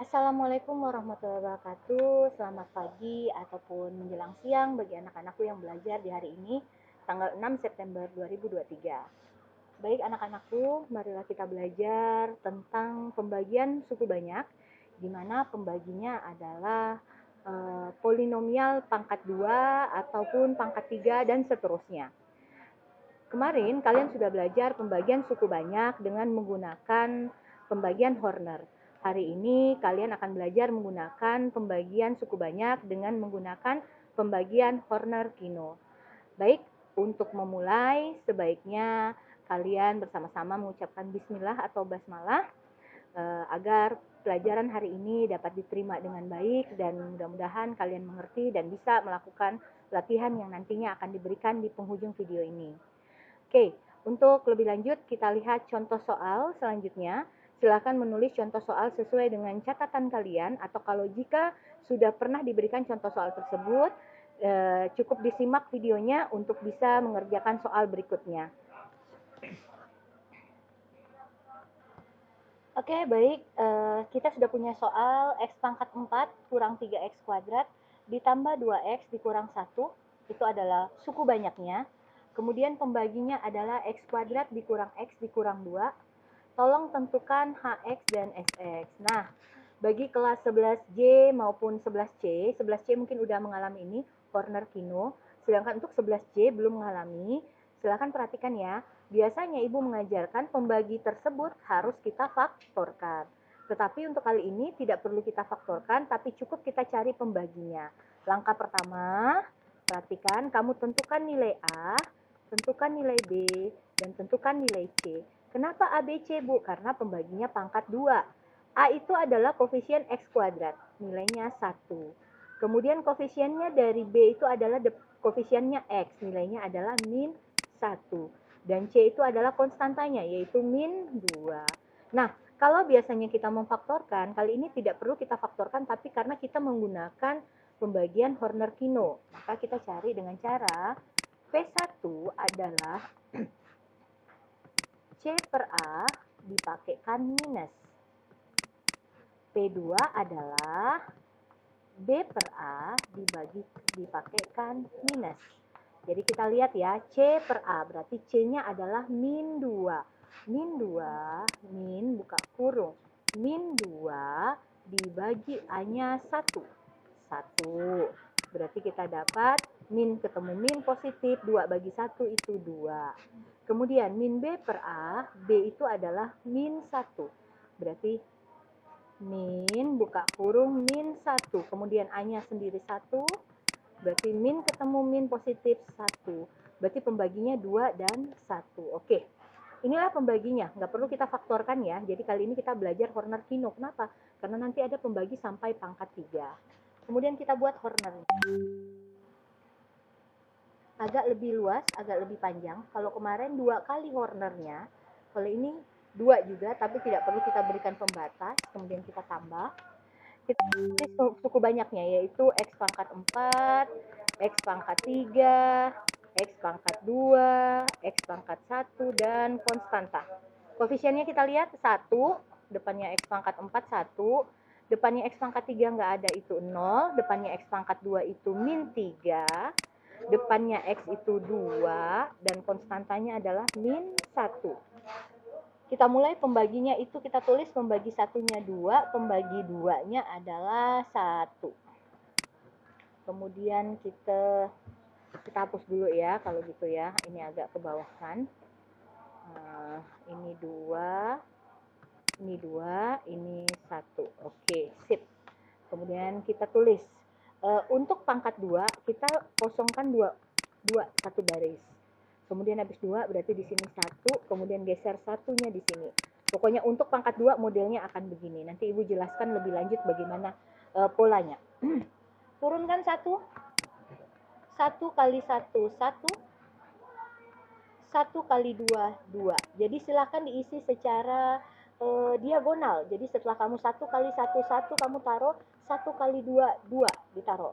Assalamualaikum warahmatullahi wabarakatuh. Selamat pagi ataupun menjelang siang bagi anak-anakku yang belajar di hari ini, tanggal 6 September 2023. Baik anak-anakku, marilah kita belajar tentang pembagian suku banyak, di mana pembaginya adalah polinomial pangkat 2 ataupun pangkat 3 dan seterusnya. Kemarin kalian sudah belajar pembagian suku banyak dengan menggunakan pembagian Horner. Hari ini kalian akan belajar menggunakan pembagian suku banyak dengan menggunakan pembagian Horner-Kino. Baik, untuk memulai sebaiknya kalian bersama-sama mengucapkan bismillah atau basmalah agar pelajaran hari ini dapat diterima dengan baik dan mudah-mudahan kalian mengerti dan bisa melakukan latihan yang nantinya akan diberikan di penghujung video ini. Oke, untuk lebih lanjut kita lihat contoh soal selanjutnya. Silakan menulis contoh soal sesuai dengan catatan kalian atau kalau jika sudah pernah diberikan contoh soal tersebut, cukup disimak videonya untuk bisa mengerjakan soal berikutnya. Oke, baik. Kita sudah punya soal X pangkat 4 kurang 3X kuadrat ditambah 2X dikurang 1. Itu adalah suku banyaknya. Kemudian pembaginya adalah X kuadrat dikurang X dikurang 2. Tolong tentukan HX dan SX. Nah, bagi kelas 11J maupun 11C, 11C mungkin udah mengalami ini, Horner-Kino. Sedangkan untuk 11C belum mengalami. Silakan perhatikan ya. Biasanya ibu mengajarkan pembagi tersebut harus kita faktorkan. Tetapi untuk kali ini tidak perlu kita faktorkan, tapi cukup kita cari pembaginya. Langkah pertama, perhatikan kamu tentukan nilai A, tentukan nilai B, dan tentukan nilai C. Kenapa A, B, C, Bu? Karena pembaginya pangkat 2. A itu adalah koefisien X kuadrat, nilainya 1. Kemudian koefisiennya dari B itu adalah koefisiennya X, nilainya adalah min 1. Dan C itu adalah konstantanya, yaitu min 2. Nah, kalau biasanya kita memfaktorkan, kali ini tidak perlu kita faktorkan, tapi karena kita menggunakan pembagian Horner-Kino, maka kita cari dengan cara P1 adalah C per A dipakaikan minus. P2 adalah B per A dipakaikan minus. Jadi kita lihat ya, C per A berarti C-nya adalah min 2. Min 2, min buka kurung. Min 2 dibagi A-nya 1. 1. Berarti kita dapat min ketemu min positif, 2 bagi 1 itu 2. Kemudian min B per A, B itu adalah min 1. Berarti min buka kurung min 1. Kemudian A-nya sendiri 1. Berarti min ketemu min positif 1. Berarti pembaginya 2 dan 1. Oke. Inilah pembaginya. Nggak perlu kita faktorkan ya. Jadi kali ini kita belajar Horner-Kino. Kenapa? Karena nanti ada pembagi sampai pangkat 3. Kemudian kita buat Horner. Agak lebih luas, agak lebih panjang. Kalau kemarin 2 kali Hornernya. Kalau ini 2 juga, tapi tidak perlu kita berikan pembatas. Kemudian kita tambah. Kita tulis suku banyaknya yaitu X pangkat 4, X pangkat 3, X pangkat 2, X pangkat 1, dan konstanta. Koefisiennya kita lihat 1, depannya X pangkat 4, 1, depannya X pangkat 3 nggak ada itu 0, depannya X pangkat 2 itu min 3, depannya X itu 2, dan konstantanya adalah min 1. Kita mulai pembaginya itu kita tulis pembagi satunya 2, pembagi 2-nya adalah 1. Kemudian kita hapus dulu ya kalau gitu ya. Ini agak ke bawahkan. Ini 2, ini 2, ini 1. Oke, sip. Kemudian kita tulis. Untuk pangkat 2 kita kosongkan 2, 1 baris. Kemudian habis 2 berarti di sini 1, kemudian geser satunya di sini. Pokoknya untuk pangkat 2 modelnya akan begini. Nanti Ibu jelaskan lebih lanjut bagaimana polanya. Turunkan 1. 1 kali 1, 1. 1 kali 2, 2. Jadi silakan diisi secara diagonal. Jadi setelah kamu 1 kali 1, 1 kamu taruh, 1 kali 2, 2 ditaruh.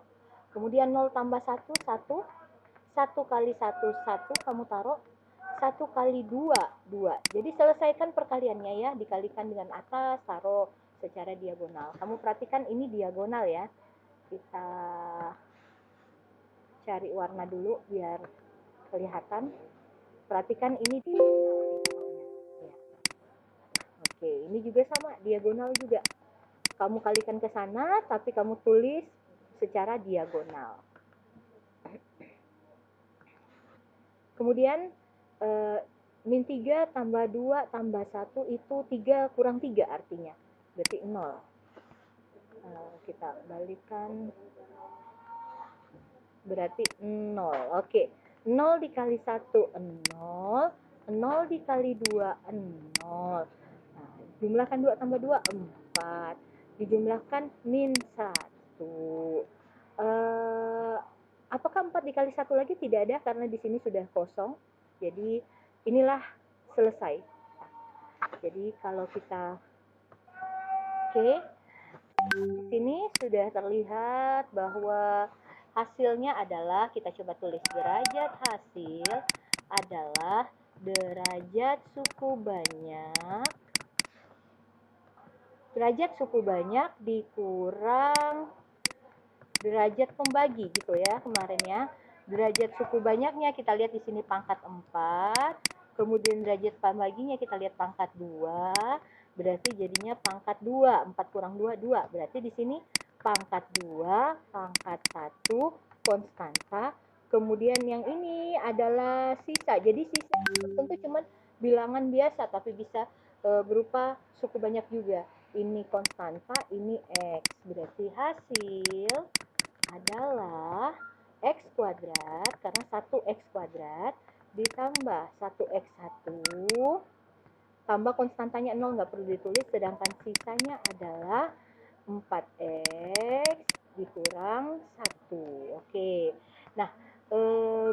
Kemudian 0 tambah 1, 1. 1 kali 1, 1 kamu taruh, 1 kali 2, 2. Jadi selesaikan perkaliannya ya, dikalikan dengan atas, taruh secara diagonal. Kamu perhatikan ini diagonal ya. Kita cari warna dulu biar kelihatan. Perhatikan ini diagonal di bawahnya. Ya. Oke, ini juga sama, diagonal juga. Kamu kalikan ke sana, tapi kamu tulis secara diagonal. Kemudian min 3 tambah 2 tambah 1 itu 3 kurang 3 artinya. Berarti 0. Kita balikan. Berarti 0. Oke. 0 dikali 1, 0. 0 dikali 2, 0. Nah, jumlahkan 2 tambah 2, 4. Dijumlahkan min 1. Apakah 4 dikali 1 lagi? Tidak ada, karena di sini sudah kosong. Jadi, inilah selesai. Jadi, kalau kita... Oke. Di sini sudah terlihat bahwa hasilnya adalah, kita coba tulis, derajat hasil adalah derajat suku banyak dikurang derajat pembagi gitu ya kemarin ya. Derajat suku banyaknya kita lihat di sini pangkat 4, kemudian derajat pembaginya kita lihat pangkat 2, berarti jadinya pangkat 2, 4 kurang 2, 2. Berarti di sini pangkat 2, pangkat 1, konstanta, kemudian yang ini adalah sisa. Jadi sisa tentu cuma bilangan biasa, tapi bisa berupa suku banyak juga. Ini konstanta, ini X. Berarti hasil adalah X kuadrat, karena 1X kuadrat ditambah 1X1 tambah konstantanya 0, nggak perlu ditulis, sedangkan sisanya adalah 4X dikurang 1. Oke. Nah,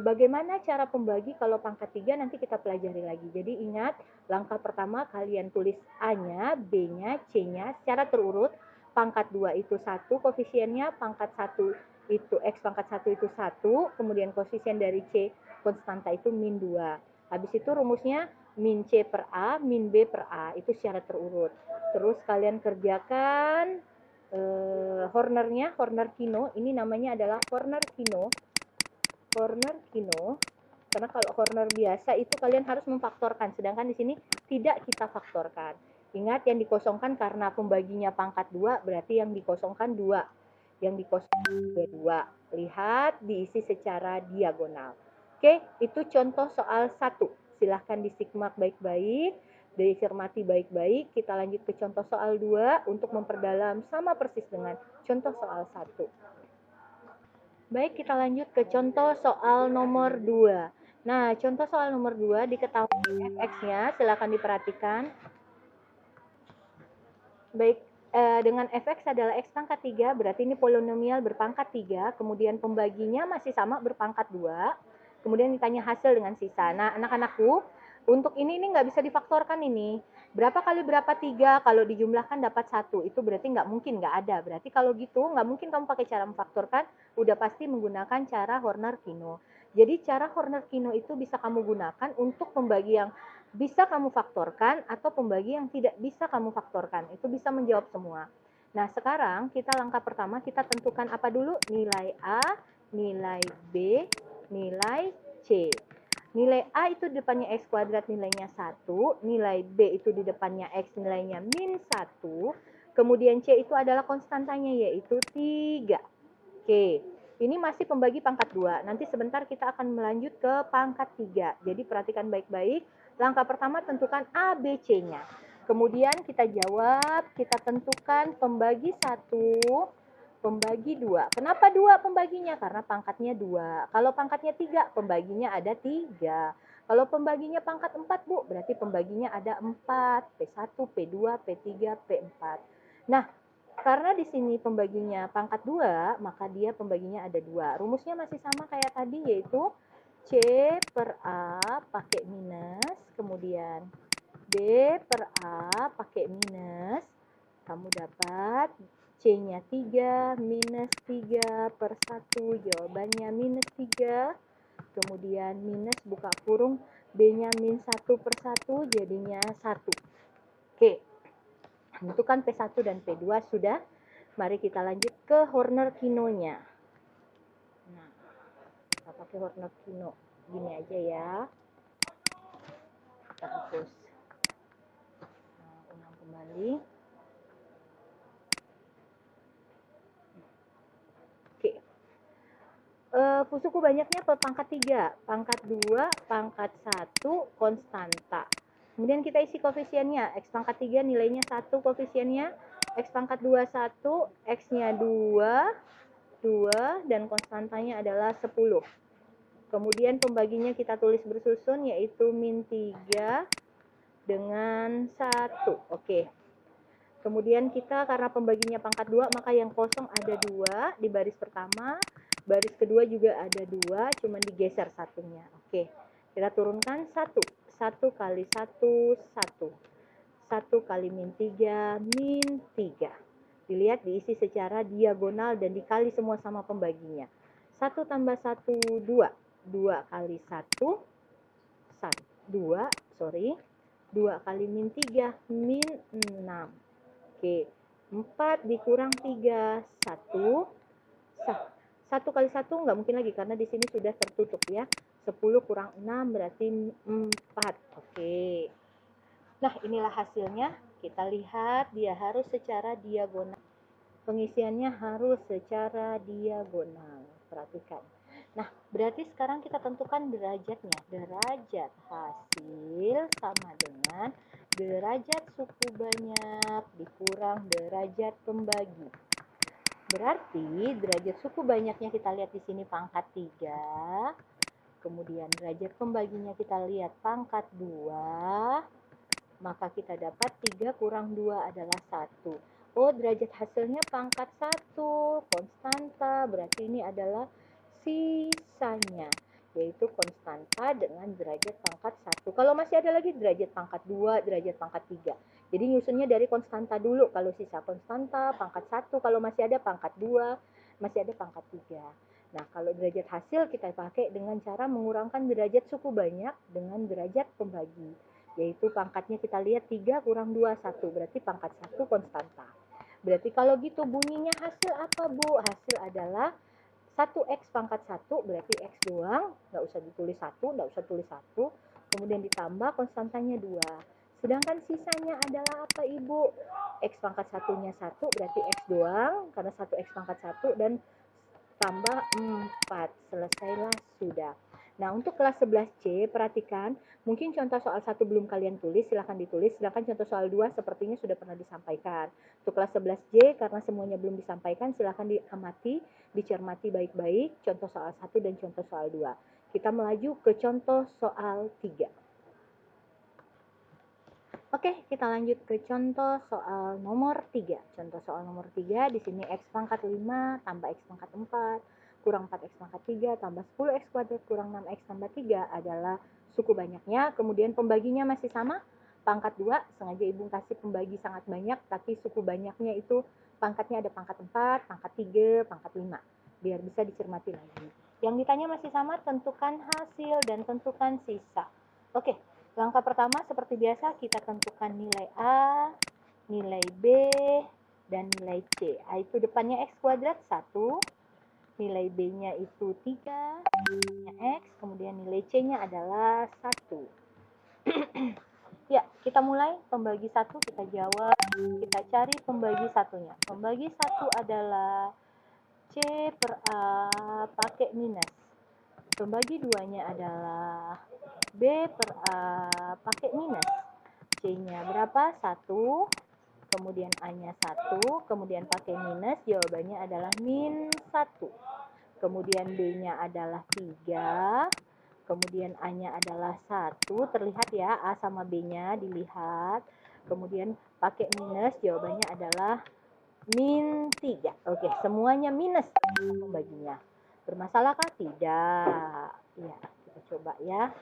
bagaimana cara pembagi kalau pangkat 3 nanti kita pelajari lagi. Jadi ingat, langkah pertama kalian tulis A-nya, B-nya, C-nya secara terurut. Pangkat 2 itu 1 koefisiennya, pangkat 1 itu X pangkat 1 itu 1, kemudian koefisien dari C konstanta itu min 2. Habis itu rumusnya min C per A, min B per A, itu secara terurut. Terus kalian kerjakan Hornernya, Horner Kino, ini namanya adalah Horner Kino, karena kalau Horner biasa itu kalian harus memfaktorkan, sedangkan di sini tidak kita faktorkan. Ingat, yang dikosongkan karena pembaginya pangkat 2, berarti yang dikosongkan 2, yang dikosongkan 2. Lihat, diisi secara diagonal. Oke, itu contoh soal 1. Silahkan disimak baik-baik, dicermati baik-baik. Kita lanjut ke contoh soal 2 untuk memperdalam sama persis dengan contoh soal 1. Baik, kita lanjut ke contoh soal nomor 2. Nah, contoh soal nomor 2 diketahui fx-nya, silakan diperhatikan. Baik, dengan fx adalah x pangkat 3, berarti ini polinomial berpangkat 3, kemudian pembaginya masih sama berpangkat 2, kemudian ditanya hasil dengan sisa. Nah, anak-anakku, untuk ini nggak bisa difaktorkan ini. Berapa kali berapa 3, kalau dijumlahkan dapat 1, itu berarti nggak mungkin, nggak ada. Berarti kalau gitu, nggak mungkin kamu pakai cara memfaktorkan, udah pasti menggunakan cara Horner-Kino. Jadi cara Horner-Kino itu bisa kamu gunakan untuk pembagi yang bisa kamu faktorkan atau pembagi yang tidak bisa kamu faktorkan. Itu bisa menjawab semua. Nah, sekarang kita langkah pertama, kita tentukan apa dulu? Nilai A, nilai B, nilai C. Nilai A itu di depannya X kuadrat nilainya 1, nilai B itu di depannya X nilainya min 1, kemudian C itu adalah konstantanya yaitu 3. Oke, ini masih pembagi pangkat 2. Nanti sebentar kita akan melanjut ke pangkat 3. Jadi perhatikan baik-baik. Langkah pertama tentukan A, B, C-nya. Kemudian kita jawab, kita tentukan pembagi 1, pembagi 2. Kenapa 2 pembaginya? Karena pangkatnya 2. Kalau pangkatnya 3, pembaginya ada 3. Kalau pembaginya pangkat 4, Bu, berarti pembaginya ada 4. P1, P2, P3, P4. Nah, karena di sini pembaginya pangkat 2, maka dia pembaginya ada 2. Rumusnya masih sama kayak tadi, yaitu C per A pakai minus, kemudian B per A pakai minus, kamu dapat C-nya 3 minus 3 per 1, jawabannya minus 3, kemudian minus buka kurung, B-nya min 1 per 1, jadinya 1. Oke, Tentukan P1 dan P2 sudah. Mari kita lanjut ke Horner Kino-nya. Nah, kita pakai Horner Kino. Gini aja ya. Kita hapus. Nah, ulang kembali. Oke. Suku banyaknya pangkat 3, pangkat 2, pangkat 1, konstanta. Kemudian kita isi koefisiennya. X pangkat 3 nilainya 1 koefisiennya. X pangkat 2, 1. X-nya 2, dan konstantanya adalah 10. Kemudian pembaginya kita tulis bersusun, yaitu min 3 dengan 1. Oke. Kemudian kita karena pembaginya pangkat 2, maka yang kosong ada 2 di baris pertama. Baris kedua juga ada 2, cuman digeser satunya. Oke. Kita turunkan 1. 1 kali 1, 1. 1 kali min 3, min 3. Dilihat diisi secara diagonal dan dikali semua sama pembaginya. 1 tambah 1, 2. 2 kali 1, 2, 2 kali min 3, min 6. Oke, 4 dikurang 3, 1. 1 kali 1 nggak mungkin lagi karena di sini sudah tertutup ya. 10 kurang 6 berarti 4. Oke. Nah, inilah hasilnya. Kita lihat dia harus secara diagonal. Pengisiannya harus secara diagonal. Perhatikan. Nah, berarti sekarang kita tentukan derajatnya. Derajat hasil sama dengan derajat suku banyak dikurang derajat pembagi. Berarti derajat suku banyaknya kita lihat di sini pangkat 3. Kemudian derajat pembaginya kita lihat pangkat 2. Maka kita dapat 3 kurang 2 adalah 1. Oh, derajat hasilnya pangkat 1, konstanta. Berarti ini adalah sisanya, yaitu konstanta dengan derajat pangkat 1. Kalau masih ada lagi derajat pangkat 2, derajat pangkat 3. Jadi nyusunnya dari konstanta dulu. Kalau sisa konstanta, pangkat 1. Kalau masih ada pangkat 2, masih ada pangkat 3. Nah, kalau derajat hasil kita pakai dengan cara mengurangkan derajat suku banyak dengan derajat pembagi. Yaitu pangkatnya kita lihat 3 kurang 2, 1. Berarti pangkat 1 konstanta. Berarti kalau gitu bunyinya hasil apa, Bu? Hasil adalah 1x pangkat 1, berarti x doang. Nggak usah ditulis 1, nggak usah tulis 1. Kemudian ditambah konstantanya 2. Sedangkan sisanya adalah apa, Ibu? X pangkat 1-nya 1, berarti x doang. Karena 1x pangkat 1 dan tambah 4. Selesailah sudah. Nah, untuk kelas 11C, perhatikan, mungkin contoh soal 1 belum kalian tulis, silahkan ditulis, sedangkan contoh soal 2 sepertinya sudah pernah disampaikan. Untuk kelas 11C, karena semuanya belum disampaikan, silahkan diamati, dicermati baik-baik, contoh soal 1 dan contoh soal 2. Kita melaju ke contoh soal 3. Oke, kita lanjut ke contoh soal nomor 3. Contoh soal nomor 3, di sini x pangkat 5 tambah x pangkat 4 kurang 4x pangkat 3 tambah 10x kuadrat kurang 6x tambah 3 adalah suku banyaknya. Kemudian pembaginya masih sama, pangkat 2. Sengaja Ibu kasih pembagi sangat banyak, tapi suku banyaknya itu pangkatnya ada pangkat 4, pangkat 3, pangkat 5. Biar bisa dicermati lagi. Yang ditanya masih sama, tentukan hasil dan tentukan sisa. Oke. Langkah pertama seperti biasa kita tentukan nilai A, nilai B, dan nilai C. A itu depannya x kuadrat 1, nilai B-nya itu 3, nilainya x, kemudian nilai C-nya adalah 1. Ya, kita mulai pembagi 1, kita jawab, kita cari pembagi satunya. Pembagi 1 adalah C per A pakai minus. Pembagi 2-nya adalah B per A pakai minus. C-nya berapa? 1. Kemudian A-nya 1. Kemudian pakai minus. Jawabannya adalah min 1. Kemudian B-nya adalah 3. Kemudian A-nya adalah 1. Terlihat ya A sama B-nya dilihat. Kemudian pakai minus. Jawabannya adalah min 3. Oke, semuanya minus pembaginya. Bermasalahkah? Tidak. Ya, kita coba ya.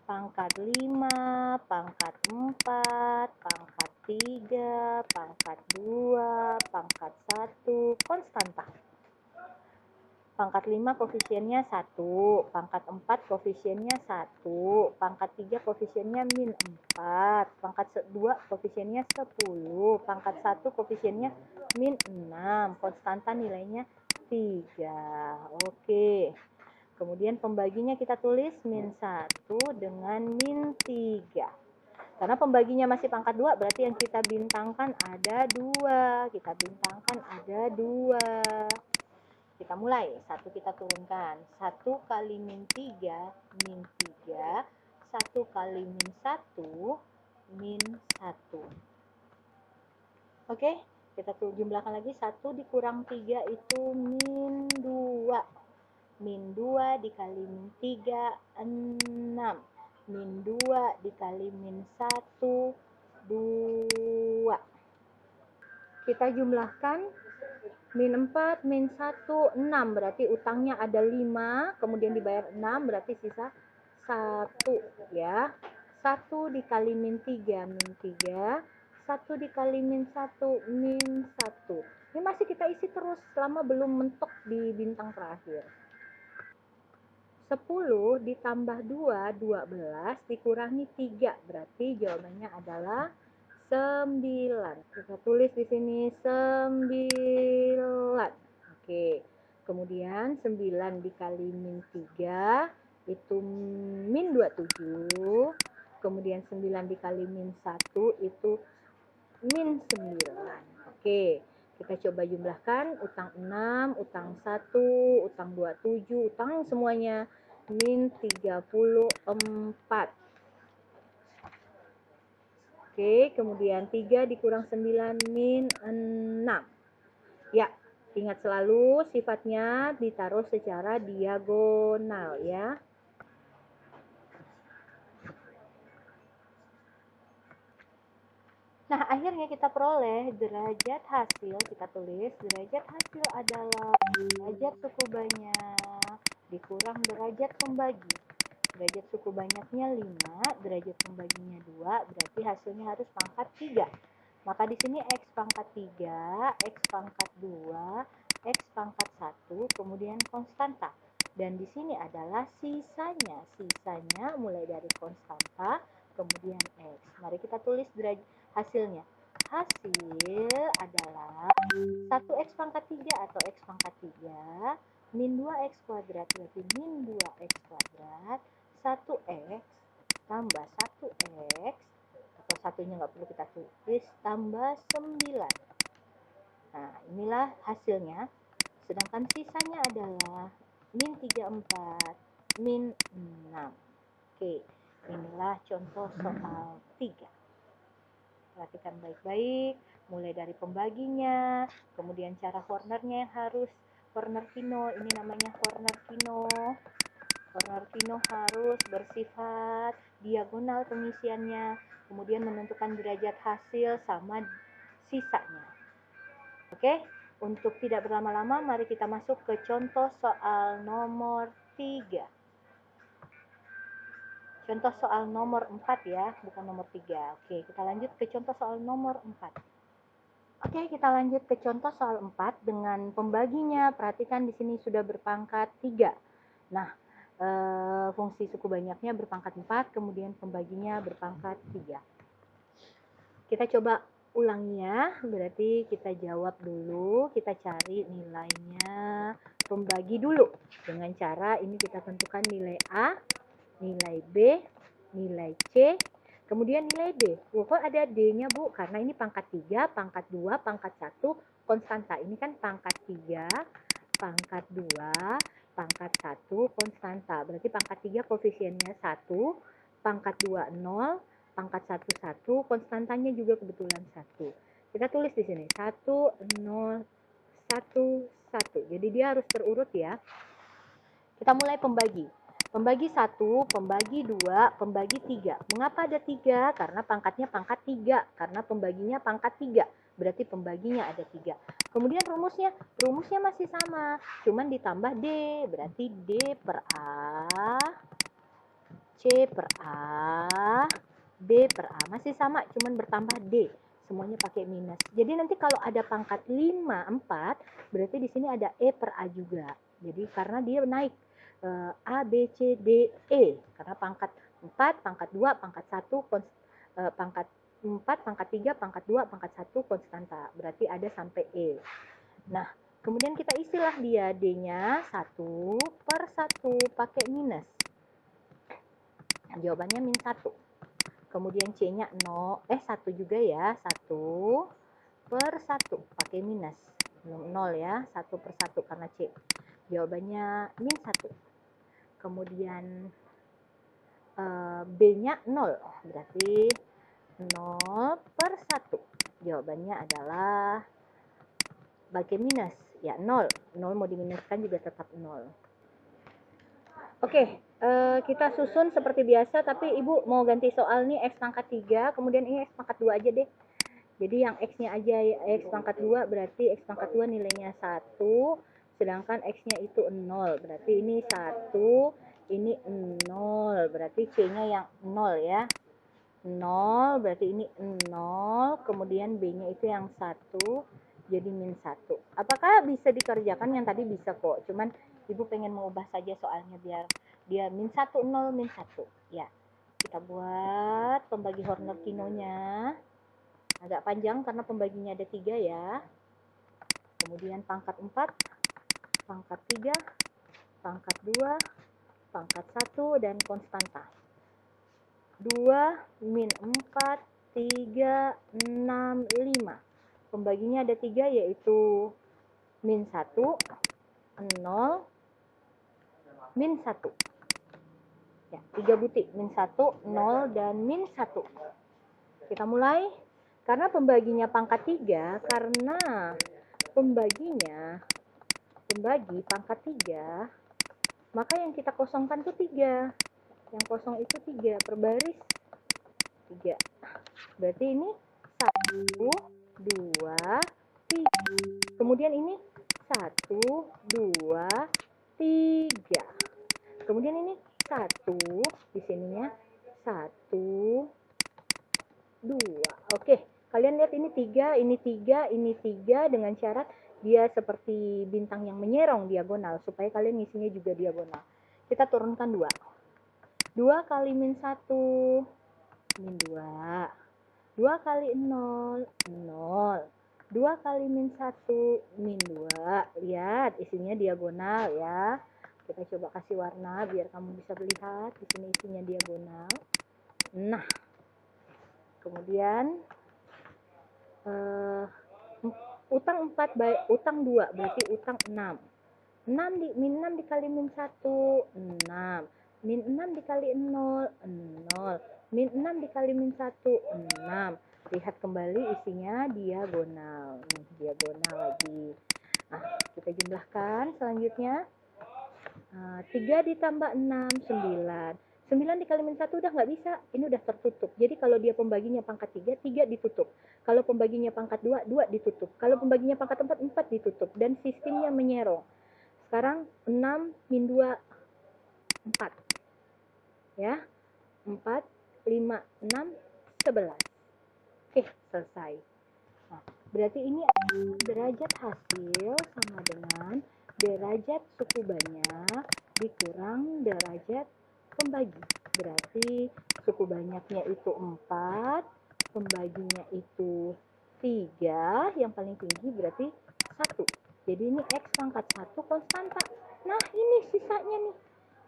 Pangkat 5, pangkat 4, pangkat 3, pangkat 2, pangkat 1, konstanta. Pangkat 5 koefisiennya 1, pangkat 4 koefisiennya 1, pangkat 3 koefisiennya min 4, pangkat 2 koefisiennya 10, pangkat 1 koefisiennya min 6, konstanta nilainya 3. Oke. Kemudian pembaginya kita tulis min 1 dengan min 3. Karena pembaginya masih pangkat 2, berarti yang kita bintangkan ada 2. Kita bintangkan ada 2. Kita mulai, 1 kita turunkan. 1 kali min 3, min 3. 1 kali min 1, min 1. Oke, kita jumlahkan lagi. 1 dikurang 3 itu min 2. Min 2 dikali min 3, 6. Min 2 dikali min 1, 2. Kita jumlahkan. Min 4, min 1, 6. Berarti utangnya ada 5, kemudian dibayar 6, berarti sisa 1 ya. 1 dikali min 3, min 3. 1 dikali min 1, min 1. Ini masih kita isi terus selama belum mentok di bintang terakhir. 10 ditambah 2, 12 dikurangi 3. Berarti jawabannya adalah 9. Kita tulis di sini 9. Oke. Kemudian 9 dikali min 3 itu min 27. Kemudian 9 dikali min 1 itu min 9. Oke. Kita coba jumlahkan, utang 6, utang 1, utang 27, utang semuanya min 34. Oke, kemudian 3 dikurang 9 min 6. Ya, ingat selalu sifatnya ditaruh secara diagonal ya. Nah, akhirnya kita peroleh derajat hasil. Kita tulis derajat hasil adalah derajat suku banyak dikurang derajat pembagi. Derajat suku banyaknya 5, derajat pembaginya 2, berarti hasilnya harus pangkat 3. Maka di sini X pangkat 3, X pangkat 2, X pangkat 1, kemudian konstanta. Dan di sini adalah sisanya. Sisanya mulai dari konstanta, kemudian X. Mari kita tulis hasilnya. Hasil adalah 1X pangkat 3 atau X pangkat 3, min 2X kuadrat, berarti min 2X kuadrat, 1X tambah 1X, atau satunya nggak perlu kita tulis, tambah 9. Nah, inilah hasilnya. Sedangkan sisanya adalah min 34, min 6. Oke, inilah contoh soal 3. Perhatikan baik-baik, mulai dari pembaginya, kemudian cara cornernya yang harus corner Pino, ini namanya corner Pino. Corner Pino harus bersifat diagonal pengisiannya, kemudian menentukan derajat hasil sama sisanya. Oke, untuk tidak berlama-lama, mari kita masuk ke contoh soal nomor 3. Contoh soal nomor 4 ya, bukan nomor 3. Oke, kita lanjut ke contoh soal nomor 4. Oke, kita lanjut ke contoh soal 4 dengan pembaginya. Perhatikan di sini sudah berpangkat 3. Nah, fungsi suku banyaknya berpangkat 4, kemudian pembaginya berpangkat 3. Kita coba ulanginya, berarti kita jawab dulu, kita cari nilainya, pembagi dulu. Dengan cara ini kita tentukan nilai A, nilai B, nilai C, kemudian nilai D. Kok ada D-nya, Bu? Karena ini pangkat 3, pangkat 2, pangkat 1, konstanta. Ini kan pangkat 3, pangkat 2, pangkat 1, konstanta. Berarti pangkat 3 koefisiennya 1, pangkat 2, 0, pangkat 1, 1, konstantanya juga kebetulan 1. Kita tulis di sini, 1, 0, 1, 1. Jadi dia harus terurut ya. Kita mulai pembagi. Pembagi 1, pembagi 2, pembagi 3. Mengapa ada 3? Karena pangkatnya pangkat 3. Karena pembaginya pangkat 3. Berarti pembaginya ada 3. Kemudian rumusnya masih sama. Cuman ditambah D. Berarti D per A, C per A, B per A. Masih sama, cuman bertambah D. Semuanya pakai minus. Jadi nanti kalau ada pangkat 5, 4, berarti di sini ada E per A juga. Jadi karena dia naik A, B, C, D, E. Karena pangkat 4, pangkat 2, pangkat 1, pangkat 4, pangkat 3, pangkat 2, pangkat 1 konstanta. Berarti ada sampai E. Nah, kemudian kita istilah dia D-nya 1/1 pakai minus. Jawabannya min 1. Kemudian C-nya 1 juga ya. 1/1 pakai minus. 0 ya, 1/1 karena C. Jawabannya min 1. Kemudian B-nya 0. Berarti 0/1. Jawabannya adalah pakai minus. Ya, 0. 0 mau diminuskan juga tetap 0. Oke, kita susun seperti biasa, tapi Ibu mau ganti soal nih X pangkat 3, kemudian ini X pangkat 2 aja deh. Jadi yang X-nya aja X pangkat 2, berarti X pangkat 2 nilainya 1, sedangkan X-nya itu 0. Berarti ini 1, ini 0. Berarti C-nya yang 0 ya. 0, berarti ini 0, kemudian B-nya itu yang 1, jadi min 1. Apakah bisa dikerjakan? Yang tadi bisa kok, cuman Ibu pengen mengubah saja soalnya biar dia min 1, 0, min 1. Ya, kita buat pembagi Horner Kinonya. Agak panjang karena pembaginya ada 3 ya. Kemudian pangkat 4, pangkat 3, pangkat 2, pangkat 1, dan konstanta. 2, min 4, 3, 6, 5. Pembaginya ada 3 yaitu min 1, 0, min 1. Ya, 3 butir, min 1, 0, dan min 1. Kita mulai. Karena pembaginya pangkat 3, karena pembagi pangkat 3, maka yang kita kosongkan itu 3. Yang kosong itu 3 per baris 3. Berarti ini 1, 2, 3. Kemudian ini 1, 2, 3. Kemudian ini 1, di sininya 1, 2. Oke, kalian lihat ini 3, ini 3, ini 3 dengan syarat dia seperti bintang yang menyerong diagonal supaya kalian ngisinya juga diagonal. Kita turunkan 2. 2 kali min 1, min 2. 2 kali 0, 0. 2 kali min 1, min 2. Lihat, isinya diagonal ya. Kita coba kasih warna biar kamu bisa melihat. Di sini isinya diagonal. Nah, kemudian utang 4 utang 2 berarti utang 6. 6 min 6 dikali min 1, 6. Min 6 dikali 0, 0. Min 6 dikali min 1, 6. Lihat kembali isinya diagonal. Diagonal lagi. Nah, kita jumlahkan selanjutnya. 3 ditambah 6, 9. 9 dikali min 1 udah nggak bisa. Ini udah tertutup. Jadi kalau dia pembaginya pangkat 3, 3 ditutup. Kalau pembaginya pangkat 2, 2 ditutup. Kalau pembaginya pangkat 4, 4 ditutup. Dan sistemnya menyerong. Sekarang 6 min 2, 4. Ya, 4, 5, 6, 11. Oke, selesai. Nah, berarti ini derajat hasil sama dengan derajat suku banyak dikurang derajat pembagi. Berarti suku banyaknya itu 4, pembaginya itu 3, yang paling tinggi berarti 1. Jadi ini X pangkat 1 konstanta. Nah, ini sisanya nih.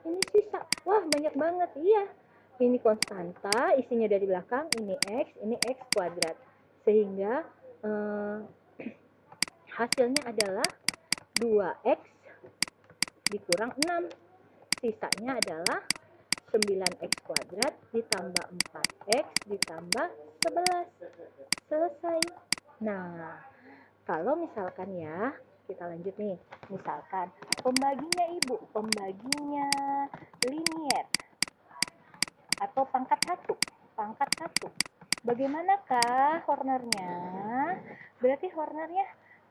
Ini sisa. Wah, banyak banget. Iya. Ini konstanta, isinya dari belakang. Ini X kuadrat. Sehingga hasilnya adalah 2X dikurang 6. Sisanya adalah 9X kuadrat ditambah 4X ditambah 11. Selesai. Nah, kalau misalkan ya, kita lanjut nih. Misalkan pembaginya Ibu, pembaginya linier atau pangkat 1. Pangkat 1. Bagaimanakah Hornernya? Berarti Hornernya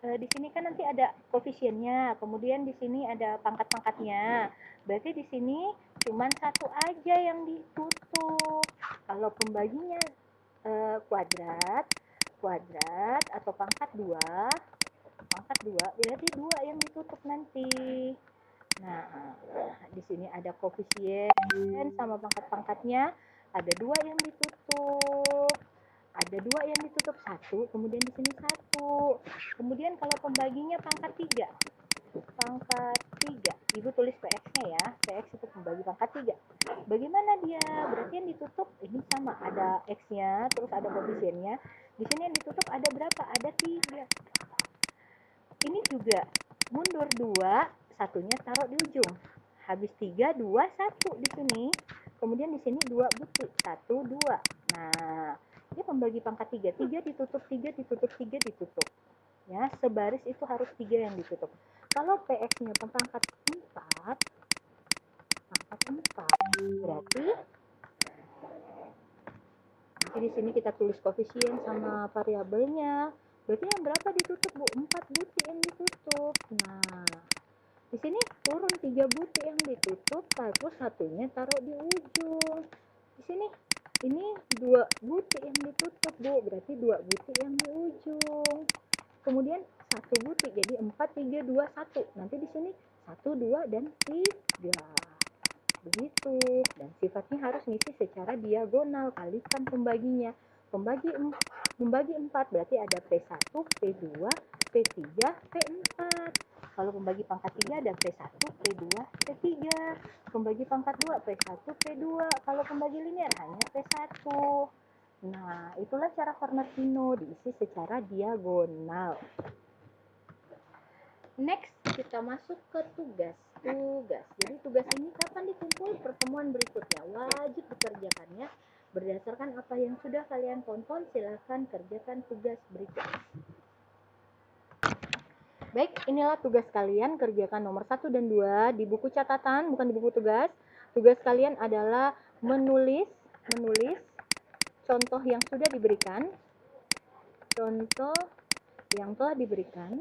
di sini kan nanti ada koefisiennya, kemudian di sini ada pangkat-pangkatnya. Berarti di sini cuma 1 aja yang ditutup. Kalau pembaginya kuadrat atau pangkat 2 berarti 2 yang ditutup nanti. Nah, di sini ada koefisien sama pangkat-pangkatnya. Ada 2 yang ditutup. Ada 2 yang ditutup 1, kemudian di sini 1. Kemudian kalau pembaginya pangkat 3. Pangkat 3. Ibu tulis PX-nya ya. PX itu pembagi pangkat 3. Bagaimana dia? Berarti yang ditutup ini sama, ada X-nya, terus ada koefisiennya. Di sini yang ditutup ada berapa? Ada 3. Ini juga mundur 2, satunya taruh di ujung. Habis 3, 2, 1 di sini. Kemudian di sini 2 butir, 1, 2. Nah, ini pembagi pangkat 3. 3 ditutup, 3 ditutup, 3 ditutup. Ya, sebaris itu harus 3 yang ditutup. Kalau PX-nya pangkat 4, berarti di sini kita tulis koefisien sama variabelnya. Berarti yang berapa ditutup, Bu? 4 butir yang ditutup. Nah, di sini turun 3 butir yang ditutup, terus satunya taruh di ujung. Di sini ini 2 butir yang ditutup, Bu. Berarti 2 butir yang di ujung. Kemudian 1 butir, jadi 4, 3, 2, 1. Nanti di sini 1, 2, dan 3. Begitu. Dan sifatnya harus ngisi secara diagonal, kalikan pembaginya. Membagi 4 berarti ada P1, P2, P3, P4. Kalau pembagi pangkat 3 ada P1, P2, P3. Pembagi pangkat 2 P1, P2. Kalau pembagi linear hanya P1. Nah, itulah cara Fornasino, diisi secara diagonal. Next, kita masuk ke tugas. Jadi tugas ini kapan dikumpul? Pertemuan berikutnya. Wajib dikerjakannya. Berdasarkan apa yang sudah kalian tonton, silahkan kerjakan tugas berikutnya. Baik, inilah tugas kalian. Kerjakan nomor 1 dan 2 di buku catatan, bukan di buku tugas. Tugas kalian adalah menulis contoh yang sudah diberikan. Contoh yang telah diberikan.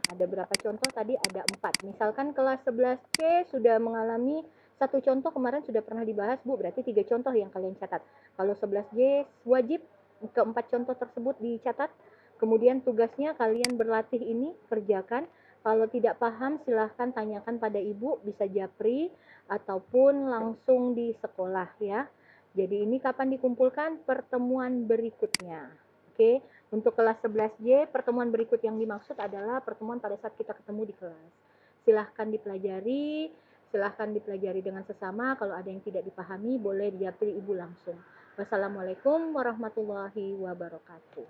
Ada berapa contoh tadi? Ada 4. Misalkan kelas 11C sudah mengalami satu contoh, kemarin sudah pernah dibahas, Bu. Berarti 3 contoh yang kalian catat. Kalau 11J wajib keempat contoh tersebut dicatat. Kemudian tugasnya kalian berlatih ini, kerjakan. Kalau tidak paham silahkan tanyakan pada ibu, bisa japri ataupun langsung di sekolah ya. Jadi ini kapan dikumpulkan? Pertemuan berikutnya. Oke. Untuk kelas 11J, pertemuan berikut yang dimaksud adalah pertemuan pada saat kita ketemu di kelas. Silahkan dipelajari dengan sesama. Kalau ada yang tidak dipahami, boleh dijawab ibu langsung. Wassalamualaikum warahmatullahi wabarakatuh.